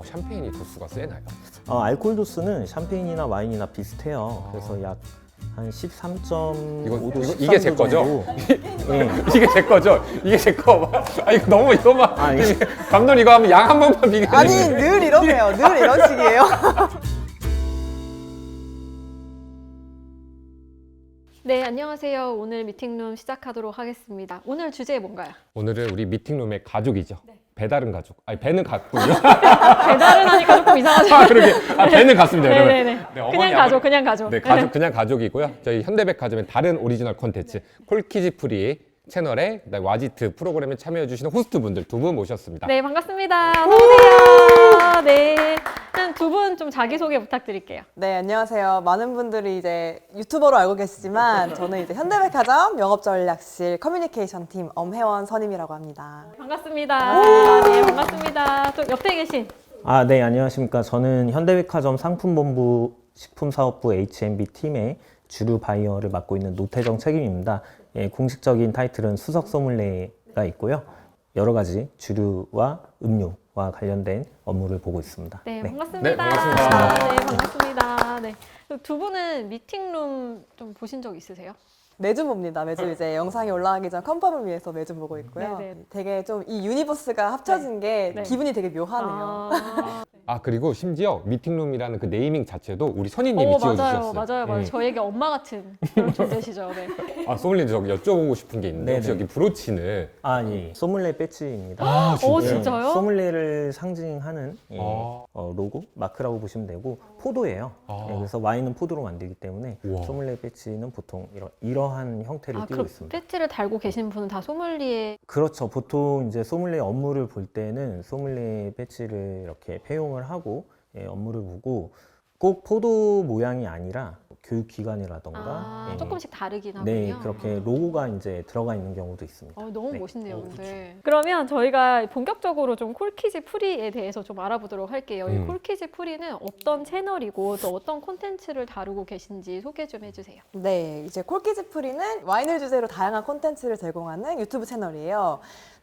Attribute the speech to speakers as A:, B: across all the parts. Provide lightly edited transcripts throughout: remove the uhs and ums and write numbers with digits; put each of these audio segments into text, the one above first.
A: 샴페인이 도수가 세나요?
B: 알코올 도수는 샴페인이나 와인이나 비슷해요. 그래서 약 한 13.5도,
A: 이게 제 거죠?
B: 네.
A: 이게 제 거죠? 이게 제 거. 이거만.
B: 아니.
A: 감독님 이거 하면 양 한 번만 비교해.
C: 아니 늘 이러세요. 늘 이런 식이에요.
D: 네, 안녕하세요. 오늘 미팅룸 시작하도록 하겠습니다. 오늘 주제 뭔가요?
A: 오늘은 우리 미팅룸의 가족이죠. 배달은 가족. 아니 배는 갔군요.
D: 배달은 하니까 조금 이상하죠?
A: 그러게. 배는 갔습니다. 여러분.
D: 네네네.
A: 네, 어머니,
D: 그냥 가족, 그냥 가족.
A: 네, 가족 그냥 가족이고요. 저희 현대백화점의 다른 오리지널 콘텐츠 콜키즈 프리 채널에 와지트 프로그램에 참여해 주시는 호스트 분들 두 분 모셨습니다.
D: 네, 반갑습니다. 어서오세요. 네. 두 분 좀 자기소개 부탁드릴게요.
C: 네, 안녕하세요. 많은 분들이 이제 유튜버로 알고 계시지만 저는 이제 현대백화점 영업전략실 커뮤니케이션 팀 엄혜원 선임이라고 합니다.
D: 반갑습니다. 네, 반갑습니다. 또 옆에 계신.
B: 네, 안녕하십니까. 저는 현대백화점 상품본부 식품사업부 H&B 팀의 주류 바이어를 맡고 있는 노태정 책임입니다. 예, 공식적인 타이틀은 수석 소믈리에가 있고요. 여러 가지 주류와 음료와 관련된 업무를 보고 있습니다.
D: 네,
B: 네.
D: 반갑습니다.
A: 네, 반갑습니다.
D: 네, 반갑습니다. 네. 두 분은 미팅룸 좀 보신 적 있으세요?
C: 매주 봅니다. 매주 이제 영상이 올라가기 전 컨펌을 위해서 매주 보고 있고요.
D: 네네.
C: 되게 좀 이 유니버스가 합쳐진 게
D: 네.
C: 기분이 되게 묘하네요.
A: 그리고 심지어 미팅룸이라는 그 네이밍 자체도 우리 선임님이 지어주셨어요.
D: 맞아요. 저에게 엄마 같은 그런 존재시죠. 네.
A: 소믈리님 저기 여쭤보고 싶은 게 있는데 혹시
B: 네네.
A: 여기 브로치는
B: 예. 소믈리에 배지입니다.
D: 진짜요?
B: 소믈리에를 상징하는
A: 아.
B: 로고, 마크라고 보시면 되고 포도예요. 예, 그래서 와인은 포도로 만들기 때문에
A: 우와.
B: 소믈리에 배지는 보통 이러한 형태를 띠고
D: 그럼
B: 있습니다.
D: 배지를 달고 계신 분은 다 소믈리에.
B: 그렇죠. 보통 이제 소믈리에 업무를 볼 때는 소믈리에 배지를 이렇게 폐용을 하고 업무를 보고 꼭 포도 모양이 아니라 교육기관이라던가
D: 조금씩 다르긴 하군요.
B: 네, 그렇게 로고가 이제 들어가 있는 경우도 있습니다.
D: 너무
B: 네.
D: 멋있네요, 근데. 그러면 저희가 본격적으로 좀 콜키즈 프리에 대해서 좀 알아보도록 할게요. 이 콜키즈 프리는 어떤 채널이고 또 어떤 콘텐츠를 다루고 계신지 소개 좀 해주세요.
C: 네, 이제 콜키즈 프리는 와인을 주제로 다양한 콘텐츠를 제공하는 유튜브 채널이에요.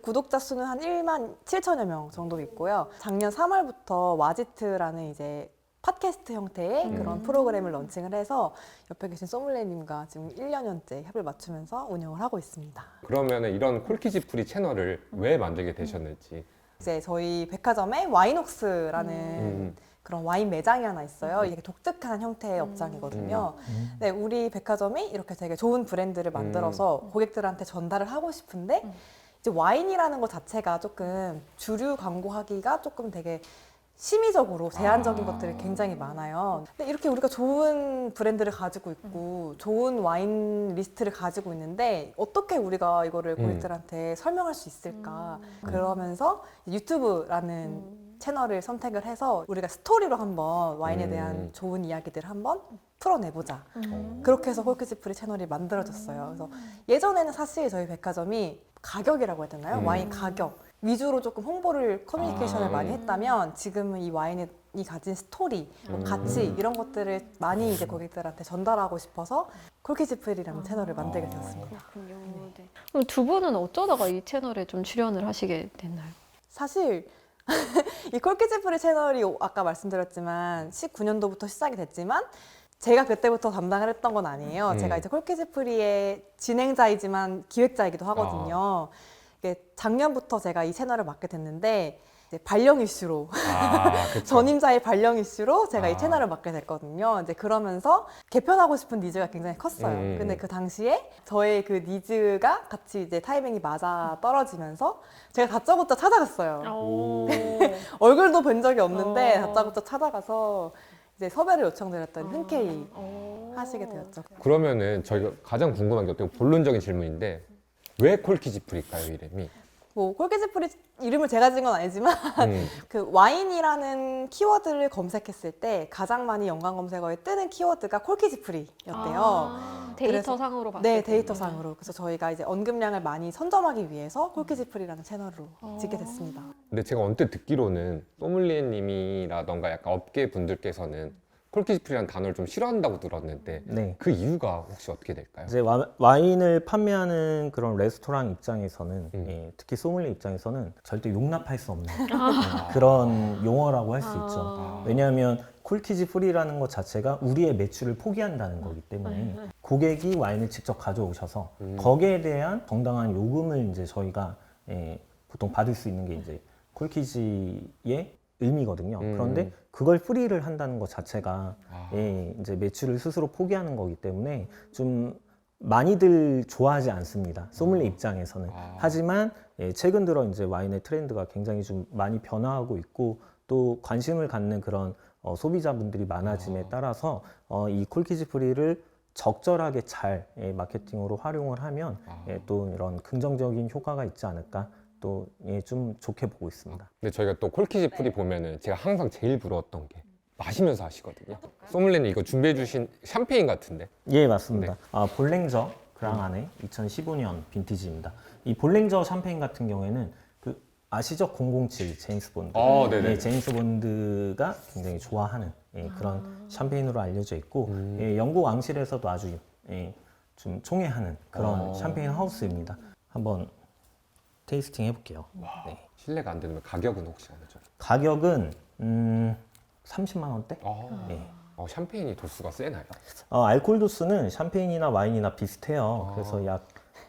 C: 구독자 수는 한 1만 7천여 명 정도 있고요. 작년 3월부터 와지트라는 이제 팟캐스트 형태의 그런 프로그램을 런칭을 해서 옆에 계신 소믈리에님과 지금 1년째 협을 맞추면서 운영을 하고 있습니다.
A: 그러면은 이런 콜키즈 프리 채널을 왜 만들게 되셨는지.
C: 이제 저희 백화점에 와인웍스라는 그런 와인 매장이 하나 있어요. 이게 독특한 형태의 업장이거든요. 네, 우리 백화점이 이렇게 되게 좋은 브랜드를 만들어서 고객들한테 전달을 하고 싶은데 이제 와인이라는 것 자체가 조금 주류 광고하기가 조금 되게 심의적으로 제한적인 것들이 굉장히 많아요. 근데 이렇게 우리가 좋은 브랜드를 가지고 있고 좋은 와인 리스트를 가지고 있는데 어떻게 우리가 이거를 고객들한테 설명할 수 있을까? 그러면서 유튜브라는 채널을 선택을 해서 우리가 스토리로 한번 와인에 대한 좋은 이야기들을 한번 풀어내보자. 그렇게 해서 콜키즈 프리 채널이 만들어졌어요. 그래서 예전에는 사실 저희 백화점이 가격이라고 해야 되나요? 와인 가격 위주로 조금 홍보를 커뮤니케이션을 많이 했다면 지금은 이 와인이 가진 스토리, 뭐 가치 이런 것들을 많이 이제 고객들한테 전달하고 싶어서 콜키즈 프리라는 채널을 만들게 되었습니다.
D: 그렇군요. 네. 그럼 두 분은 어쩌다가 이 채널에 좀 출연을 하시게 됐나요?
C: 사실 이 콜키즈 프리 채널이 아까 말씀드렸지만 19년도부터 시작이 됐지만 제가 그때부터 담당을 했던 건 아니에요. 제가 이제 콜키즈 프리의 진행자이지만 기획자이기도 하거든요. 이게 작년부터 제가 이 채널을 맡게 됐는데 이제 발령 이슈로
A: 그쵸.
C: 전임자의 발령 이슈로 제가 이 채널을 맡게 됐거든요. 이제 그러면서 개편하고 싶은 니즈가 굉장히 컸어요. 근데 그 당시에 저의 그 니즈가 같이 이제 타이밍이 맞아 떨어지면서 제가 다짜고짜 찾아갔어요. 얼굴도 본 적이 없는데 다짜고짜 찾아가서 이제 섭외를 요청드렸더니 흔쾌히 하시게 되었죠.
A: 그러면은 저희가 가장 궁금한 게 어떻게 본론적인 질문인데 왜 콜키즈 프리일까요, 이름이?
C: 뭐 콜키즈 프리 이름을 제가 지은 건 아니지만 그 와인이라는 키워드를 검색했을 때 가장 많이 연관 검색어에 뜨는 키워드가 콜키즈 프리였대요.
D: 데이터상으로 봤을
C: 네,
D: 때.
C: 데이터상으로. 그래서 저희가 이제 언급량을 많이 선점하기 위해서 콜키즈 프리라는 채널로 짓게 됐습니다.
A: 근데 제가 언뜻 듣기로는 소믈리에님이라던가 약간 업계 분들께서는 콜키지 프리라는 단어를 좀 싫어한다고 들었는데
B: 네.
A: 그 이유가 혹시 어떻게 될까요?
B: 이제 와인을 판매하는 그런 레스토랑 입장에서는
A: 음.
B: 특히 소믈리에 입장에서는 절대 용납할 수 없는 그런 용어라고 할 수 있죠. 왜냐하면 콜키지 프리라는 것 자체가 우리의 매출을 포기한다는 거기 때문에 고객이 와인을 직접 가져오셔서 거기에 대한 정당한 요금을 이제 저희가 보통 받을 수 있는 게 이제 콜키지의 의미거든요. 그런데 그걸 프리를 한다는 것 자체가 이제 매출을 스스로 포기하는 거기 때문에 좀 많이들 좋아하지 않습니다. 소믈리에 입장에서는. 하지만 최근 들어 이제 와인의 트렌드가 굉장히 좀 많이 변화하고 있고 또 관심을 갖는 그런 소비자분들이 많아짐에 따라서 이 콜키지 프리를 적절하게 잘 마케팅으로 활용을 하면 또 이런 긍정적인 효과가 있지 않을까 또 좀 좋게 보고 있습니다.
A: 근데 저희가 또 콜키지 프리 보면은 제가 항상 제일 부러웠던 게 마시면서 하시거든요. 소믈리에는 이거 준비해 주신 샴페인 같은데.
B: 예, 맞습니다. 볼랭저 그랑안의 2015년 빈티지입니다. 이 볼랭저 샴페인 같은 경우에는 그 아시죠? 007 제임스 본드.
A: 네네.
B: 제임스 본드가 굉장히 좋아하는 그런 샴페인으로 알려져 있고 영국 왕실에서도 아주 좀 총애하는 그런 샴페인 하우스입니다. 한번 테이스팅 해볼게요. 네.
A: 실례가 안 되면 가격은 혹시 어느 정도?
B: 가격은 30만 원대? 네.
A: 샴페인이 도수가 세나요?
B: 알코올 도수는 샴페인이나 와인이나 비슷해요. 그래서 약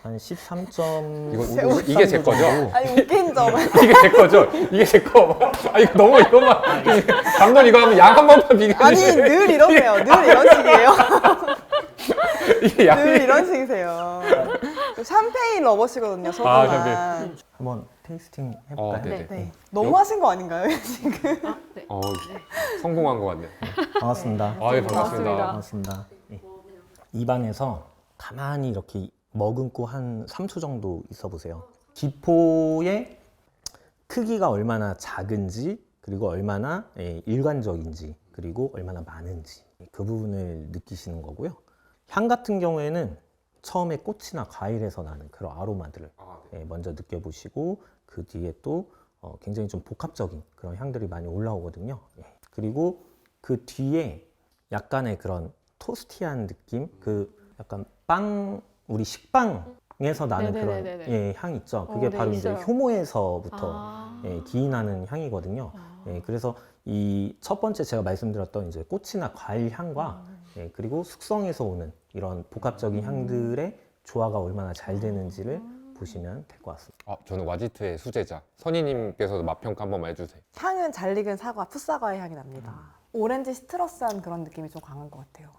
B: 한 13.5
A: 이게 제 거죠?
C: 아니 웃긴 점.
A: 이게 제 거죠? 이게 제 거. 이거 너무 이것만 감독 이거 하면 양 한 번만 비교해
C: 아니
A: 주세요.
C: 늘 이러세요. 늘 이런 식이에요.
A: 이게 양이
C: 늘 이런 식이세요. 샴페인 러버시거든요. 소주만.
A: 샴페인.
B: 한번 테이스팅 해볼까요?
A: 네네.
C: 네. 너무 하신 거 아닌가요 지금?
D: 네.
A: 성공한 것 같네요.
B: 반갑습니다.
A: 예, 반갑습니다.
B: 반갑습니다. 네. 입안에서 가만히 이렇게 머금고 한 3초 정도 있어 보세요. 기포의 크기가 얼마나 작은지 그리고 얼마나 일관적인지 그리고 얼마나 많은지 그 부분을 느끼시는 거고요. 향 같은 경우에는 처음에 꽃이나 과일에서 나는 그런 아로마들을 먼저 느껴보시고 그 뒤에 또 굉장히 좀 복합적인 그런 향들이 많이 올라오거든요. 그리고 그 뒤에 약간의 그런 토스티한 느낌, 그 약간 우리 식빵에서 나는
D: 네네네네네.
B: 그런 향 있죠. 그게
D: 네,
B: 바로 이제
D: 있어요.
B: 효모에서부터 기인하는 향이거든요. 그래서 이 첫 번째 제가 말씀드렸던 이제 꽃이나 과일 향과 그리고 숙성에서 오는 이런 복합적인 향들의 조화가 얼마나 잘 되는지를 보시면 될 것 같습니다.
A: 저는 와지트의 수제자 선희님께서도 맛평가 한 번만 해주세요.
C: 향은 잘 익은 사과, 풋사과의 향이 납니다. 오렌지 시트러스한 그런 느낌이 좀 강한 것 같아요.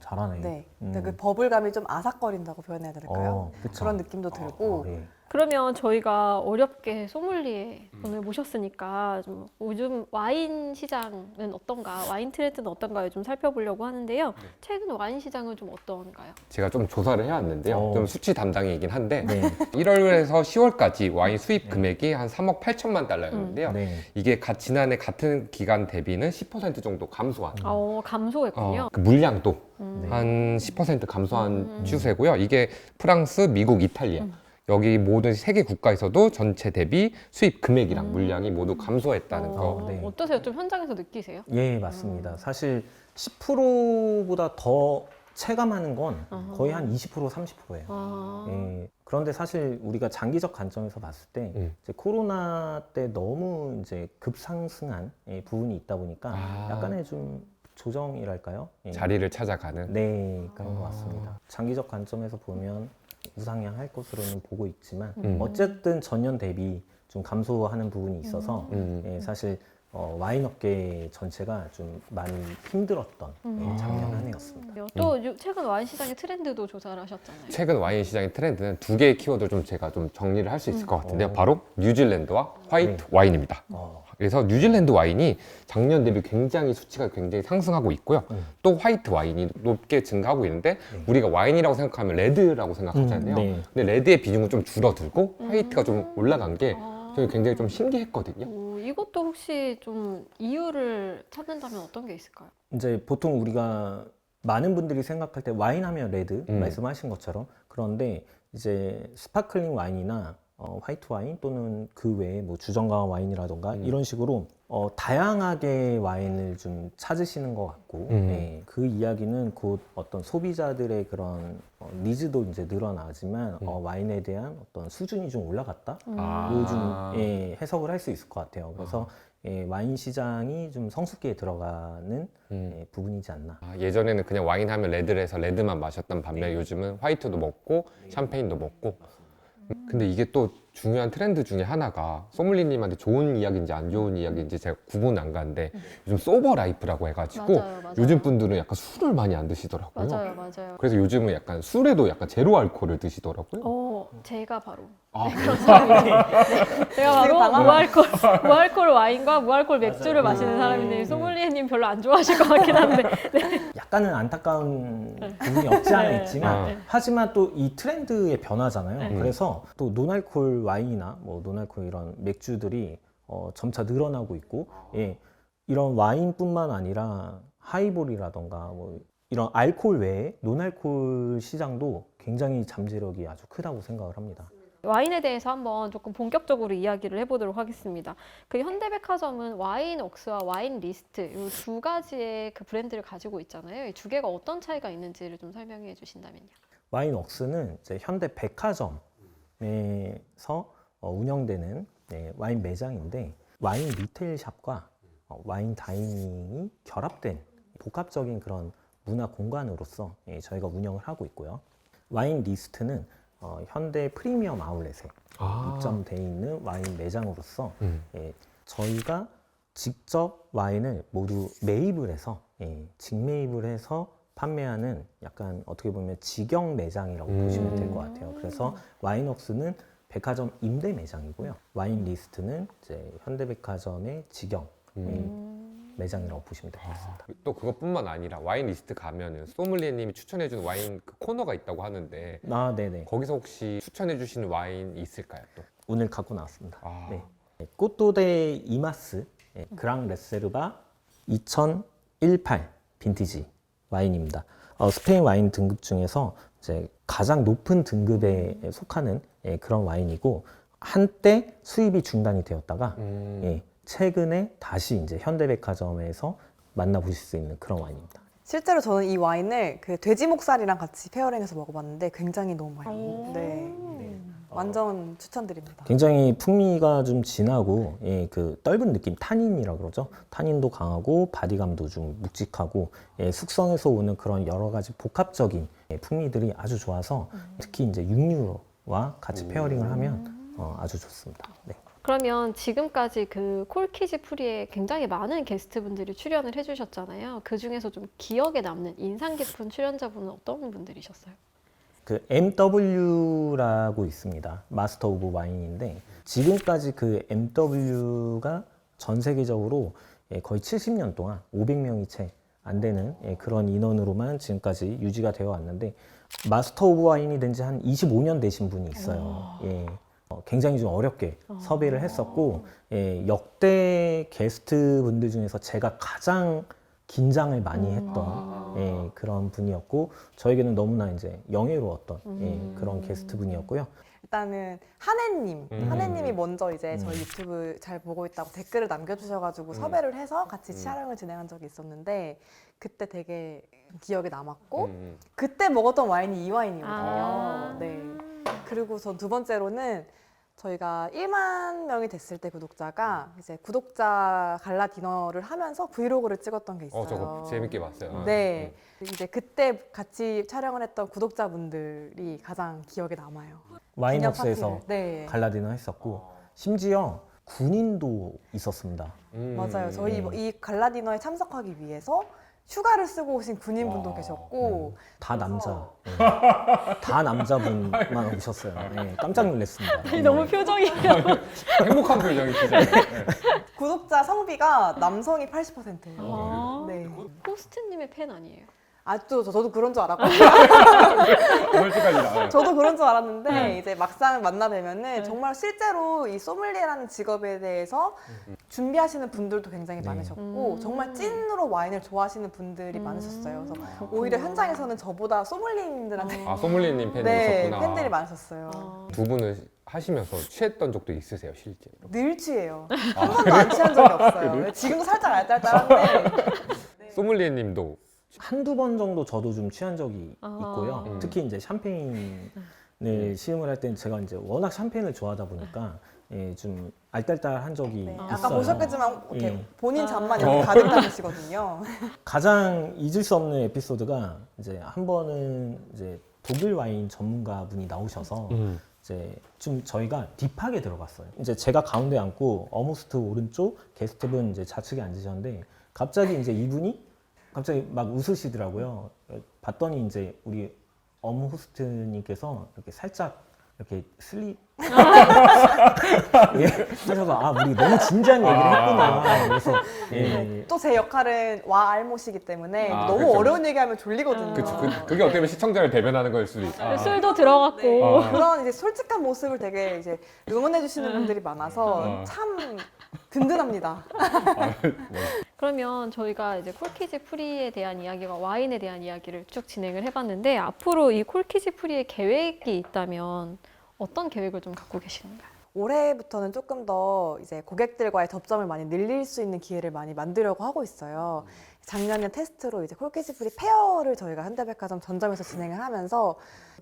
B: 잘하네.
C: 네. 근데 그 버블감이 좀 아삭거린다고 표현해야 될까요?
B: 그쵸.
C: 그런 느낌도 들고.
B: 예.
D: 그러면 저희가 어렵게 소믈리에 오늘 모셨으니까 좀 요즘 와인 시장은 어떤가, 와인 트렌드는 어떤가요? 좀 살펴보려고 하는데요. 최근 와인 시장은 좀 어떤가요?
A: 제가 좀 조사를 해왔는데요. 좀 수치 담당이긴 한데
B: 네.
A: 1월에서 10월까지 와인 수입 금액이 한 3억 8천만 달러였는데요.
B: 네.
A: 이게 지난해 같은 기간 대비는 10% 정도 감소한
D: 감소했군요.
A: 그 물량도
B: 네.
A: 한 10% 감소한 추세고요. 이게 프랑스, 미국, 이탈리아 여기 모든 세계 국가에서도 전체 대비 수입 금액이랑 물량이 모두 감소했다는 거.
B: 네.
D: 어떠세요? 좀 현장에서 느끼세요?
B: 예, 맞습니다. 사실 10%보다 더 체감하는 건 거의 한 20%, 30%예요. 예, 그런데 사실 우리가 장기적 관점에서 봤을 때 이제 코로나 때 너무 이제 급상승한 부분이 있다 보니까 약간의 좀 조정이랄까요? 예.
A: 자리를 찾아가는.
B: 네, 그런 것 같습니다. 장기적 관점에서 보면 우상향할 것으로는 보고 있지만 어쨌든 전년 대비 좀 감소하는 부분이 있어서 사실 와인 업계 전체가 좀 많이 힘들었던 작년 한 해였습니다.
D: 또 최근 와인 시장의 트렌드도 조사를 하셨잖아요.
A: 최근 와인 시장의 트렌드는 두 개의 키워드를 좀 제가 좀 정리를 할 수 있을 것 같은데요. 바로 뉴질랜드와 화이트 와인입니다. 그래서 뉴질랜드 와인이 작년 대비 굉장히 수치가 굉장히 상승하고 있고요. 또 화이트 와인이 높게 증가하고 있는데 우리가 와인이라고 생각하면 레드라고 생각하잖아요.
B: 네.
A: 근데 레드의 비중은 좀 줄어들고 화이트가 좀 올라간 게 저는 굉장히 좀 신기했거든요.
D: 이것도 혹시 좀 이유를 찾는다면 어떤 게 있을까요?
B: 이제 보통 우리가 많은 분들이 생각할 때 와인 하면 레드 말씀하신 것처럼 그런데 이제 스파클링 와인이나 화이트 와인 또는 그 외에 뭐 주정강화 와인이라던가 이런 식으로 다양하게 와인을 좀 찾으시는 것 같고, 예, 그 이야기는 곧 어떤 소비자들의 그런 니즈도 이제 늘어나지만 와인에 대한 어떤 수준이 좀 올라갔다. 요즘 예, 해석을 할 수 있을 것 같아요. 그래서 예, 와인 시장이 좀 성숙기에 들어가는 예, 부분이지 않나.
A: 예전에는 그냥 와인 하면 레드를 해서 레드만 마셨던 반면에 요즘은 화이트도 먹고 샴페인도 먹고. 근데 이게 또 중요한 트렌드 중에 하나가 소믈리님한테 좋은 이야기인지 안 좋은 이야기인지 제가 구분 안 가는데 요즘 소버 라이프라고 해가지고
D: 맞아요.
A: 요즘 분들은 약간 술을 많이 안 드시더라고요.
D: 맞아요.
A: 그래서 요즘은 약간 술에도 약간 제로 알코올을 드시더라고요.
D: 제가 바로
A: 아,
D: 제가
C: 지금
D: 바로
C: 당황-
D: 무알콜 와인과 무알콜 맥주를 마시는 사람인데 소믈리에님 별로 안 좋아하실 것 같긴 한데
B: 약간은 안타까운 부분이 없지 않아
D: 네.
B: 있지만
A: 네.
B: 하지만 또 이 트렌드의 변화잖아요.
D: 네.
B: 그래서 또 논알콜 와인이나 뭐 논알콜 이런 맥주들이 점차 늘어나고 있고 예, 이런 와인뿐만 아니라 하이볼이라던가 뭐 이런 알콜 외에 논알콜 시장도 굉장히 잠재력이 아주 크다고 생각을 합니다.
D: 와인에 대해서 한번 조금 본격적으로 이야기를 해보도록 하겠습니다. 그 현대백화점은 와인웍스와 와인리스트 이 두 가지의 그 브랜드를 가지고 있잖아요. 이 두 개가 어떤 차이가 있는지를 좀 설명해 주신다면요.
B: 와인웍스는 이제 현대백화점에서 운영되는 와인 매장인데 와인 리테일 샵과 와인 다이닝이 결합된 복합적인 그런 문화 공간으로서 저희가 운영을 하고 있고요. 와인 리스트는 현대 프리미엄 아울렛에 입점돼 있는 와인 매장으로서 저희가 직접 와인을 모두 매입을 해서 직매입을 해서 판매하는 약간 어떻게 보면 직영 매장이라고 보시면 될 것 같아요. 그래서 와인웍스는 백화점 임대 매장이고요. 와인 리스트는 이제 현대백화점의 직영 매장이라고 보시면 되겠습니다.
A: 또 그것뿐만 아니라 와인 리스트 가면은 소믈리에님이 추천해주는 와인 그 코너가 있다고 하는데
B: 네네.
A: 거기서 혹시 추천해주시는 와인 있을까요? 또?
B: 오늘 갖고 나왔습니다.
A: 아.
B: 네. 꼬토데 이마스 그랑 레세르바 2018 빈티지 와인입니다. 스페인 와인 등급 중에서 이제 가장 높은 등급에 속하는 그런 와인이고 한때 수입이 중단이 되었다가 최근에 다시 이제 현대백화점에서 만나보실 수 있는 그런 와인입니다.
C: 실제로 저는 이 와인을 그 돼지 목살이랑 같이 페어링해서 먹어봤는데 굉장히 너무 맛있어요. 네. 완전 추천드립니다.
B: 굉장히 풍미가 좀 진하고 그 떫은 느낌 타닌이라고 그러죠. 타닌도 강하고 바디감도 좀 묵직하고 숙성에서 오는 그런 여러 가지 복합적인 풍미들이 아주 좋아서 특히 이제 육류와 같이 페어링을 하면 아주 좋습니다. 네.
D: 그러면 지금까지 그 콜키즈 프리에 굉장히 많은 게스트분들이 출연을 해주셨잖아요. 그 중에서 좀 기억에 남는 인상 깊은 출연자분은 어떤 분들이셨어요?
B: 그 MW라고 있습니다. 마스터 오브 와인인데 지금까지 그 MW가 전 세계적으로 거의 70년 동안 500명이 채 안 되는 그런 인원으로만 지금까지 유지가 되어 왔는데 마스터 오브 와인이 된 지 한 25년 되신 분이 있어요. 굉장히 좀 어렵게 섭외를 했었고 역대 게스트 분들 중에서 제가 가장 긴장을 많이 했던 그런 분이었고 저에게는 너무나 이제 영예로웠던 그런 게스트 분이었고요.
C: 일단은 한혜님이 먼저 이제 저희 유튜브 잘 보고 있다고 댓글을 남겨주셔가지고 섭외를 해서 같이 촬영을 진행한 적이 있었는데 그때 되게 기억에 남았고 그때 먹었던 와인이 이 와인이거든요. 네. 그리고 전 두 번째로는 저희가 1만 명이 됐을 때 구독자가 이제 구독자 갈라 디너를 하면서 브이로그를 찍었던 게 있어요.
A: 저거 재밌게 봤어요.
C: 네. 이제 그때 같이 촬영을 했던 구독자분들이 가장 기억에 남아요.
B: 와인웍스에서
C: 기념 파티를. 네.
B: 갈라 디너 했었고 심지어 군인도 있었습니다.
C: 맞아요. 저희 이 갈라 디너에 참석하기 위해서 휴가를 쓰고 오신 군인분도 계셨고
B: 다 남자. 다 남자분만 오셨어요. 깜짝 놀랐습니다.
D: 아니, 너무 표정이
A: 행복한 표정이 진짜.
C: 구독자 성비가 남성이 80%예요. 네.
D: 호스트님의 팬 아니에요?
C: 저도 그런 줄 알았거든요.
A: 멀티까지
C: 저도 그런 줄 알았는데 이제 막상 만나뵈면은 정말 실제로 이 소믈리에라는 직업에 대해서 준비하시는 분들도 굉장히 많으셨고 정말 찐으로 와인을 좋아하시는 분들이 많으셨어요. 그래서 오히려 현장에서는 저보다 소믈리에님들한테
A: 소믈리에님 팬이
C: 네,
A: 있었구나.
C: 팬들이 많으셨어요.
A: 두 분은 하시면서 취했던 적도 있으세요, 실제로?
C: 늘 취해요. 한 번도 안 취한 적이 없어요. 지금도 살짝 알딸딸한데
A: 소믈리에님도
B: 한두 번 정도 저도 좀 취한 적이
D: 아.
B: 있고요. 특히 이제 샴페인을 시음을 할 때는 제가 이제 워낙 샴페인을 좋아하다 보니까 예, 좀 알딸딸한 적이
C: 네,
B: 있어요.
C: 아까 보셨겠지만 이렇게
B: 예.
C: 본인 잠만 이렇게 가득 담으시거든요.
B: 가장 잊을 수 없는 에피소드가 이제 한 번은 이제 독일 와인 전문가 분이 나오셔서 이제 좀 저희가 딥하게 들어갔어요. 이제 제가 가운데 앉고 어무스트 오른쪽, 게스트분 이제 좌측에 앉으셨는데 갑자기 이제 이분이 갑자기 막 웃으시더라고요. 봤더니 이제 우리 어무호스트님께서 이렇게 살짝 이렇게 슬립 예, 하셔서 아 우리 너무 진지한 얘기를 했구나. 그래서 예,
C: 또 제 역할은 와 알못이기 때문에
A: 아,
C: 너무
A: 그쵸.
C: 어려운 얘기하면 졸리거든요.
A: 그게 어떻게 보면 시청자를 대변하는 걸 수도 있고.
D: 술도 들어갔고
C: 그런 이제 솔직한 모습을 되게 이제 응원해 주시는 분들이 많아서 참 든든합니다.
D: 그러면 저희가 이제 콜키즈 프리에 대한 이야기와 와인에 대한 이야기를 쭉 진행을 해봤는데 앞으로 이 콜키즈 프리의 계획이 있다면 어떤 계획을 좀 갖고 계시는가요?
C: 올해부터는 조금 더 이제 고객들과의 접점을 많이 늘릴 수 있는 기회를 많이 만들려고 하고 있어요. 작년에 테스트로 이제 콜키즈 프리 페어를 저희가 현대백화점 전점에서 진행을 하면서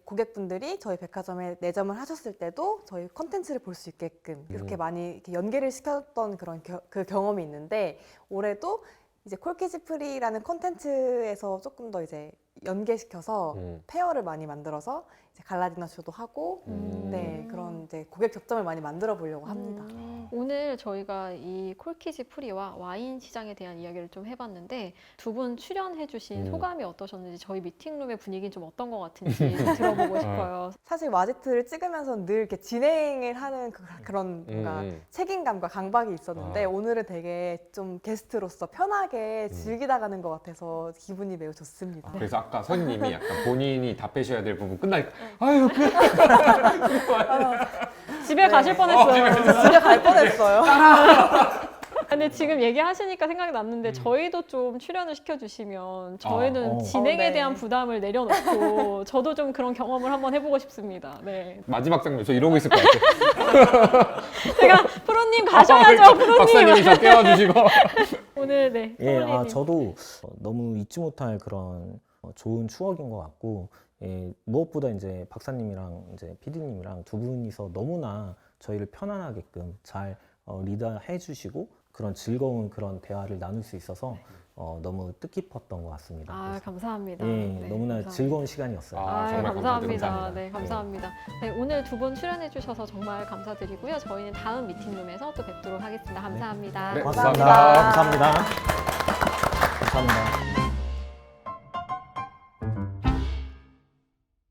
C: 고객분들이 저희 백화점에 내점을 하셨을 때도 저희 컨텐츠를 볼 수 있게끔 이렇게 많이 이렇게 연계를 시켰던 그런 그 경험이 있는데 올해도 이제 콜키즈 프리라는 컨텐츠에서 조금 더 이제 연계시켜서 페어를 많이 만들어서 이제 갈라디너 쇼도 하고 네 그런 이제 고객 접점을 많이 만들어 보려고 합니다.
D: 오늘 저희가 이 콜키즈 프리와 와인 시장에 대한 이야기를 좀 해봤는데 두 분 출연해주신 소감이 어떠셨는지 저희 미팅룸의 분위기는 좀 어떤 것 같은지 좀 들어보고 싶어요.
C: 사실 와지트를 찍으면서 늘 이렇게 진행을 하는 그런 뭔가 책임감과 강박이 있었는데 오늘은 되게 좀 게스트로서 편하게 즐기다 가는 것 같아서 기분이 매우 좋습니다.
A: 그래서 아까 선님이 약간 본인이 답해셔야 될 부분 끝날 아유
D: 집에 가실 뻔했어요.
C: 집에 갈 뻔했어요.
D: 근데 지금 얘기하시니까 생각이 났는데 저희도 좀 출연을 시켜주시면 저희는 진행에
C: 네.
D: 대한 부담을 내려놓고 저도 좀 그런 경험을 한번 해보고 싶습니다. 네.
A: 마지막 장면 저 이러고 있을 것 같아요.
D: 제가 프로님 가셔야죠, 프로님.
A: 박사님이 저 깨워주시고.
D: 오늘 네.
B: 예,
D: 소울리님.
B: 저도 너무 잊지 못할 그런 좋은 추억인 것 같고 예, 무엇보다 이제 박사님이랑 이제 PD님이랑 두 분이서 너무나 저희를 편안하게끔 잘 리드해 주시고 그런 즐거운 그런 대화를 나눌 수 있어서 너무 뜻깊었던 것 같습니다.
D: 아,
B: 그래서
D: 감사합니다.
B: 예,
D: 네,
B: 너무나
D: 감사합니다.
B: 즐거운 시간이었어요.
A: 아, 정말
D: 감사합니다.
A: 감사드립니다.
D: 네, 감사합니다. 네, 오늘 두 분 출연해 주셔서 정말 감사드리고요. 저희는 다음 미팅룸에서 또 뵙도록 하겠습니다. 감사합니다.
A: 네,
C: 감사합니다.
B: 감사합니다. 감사합니다. 감사합니다.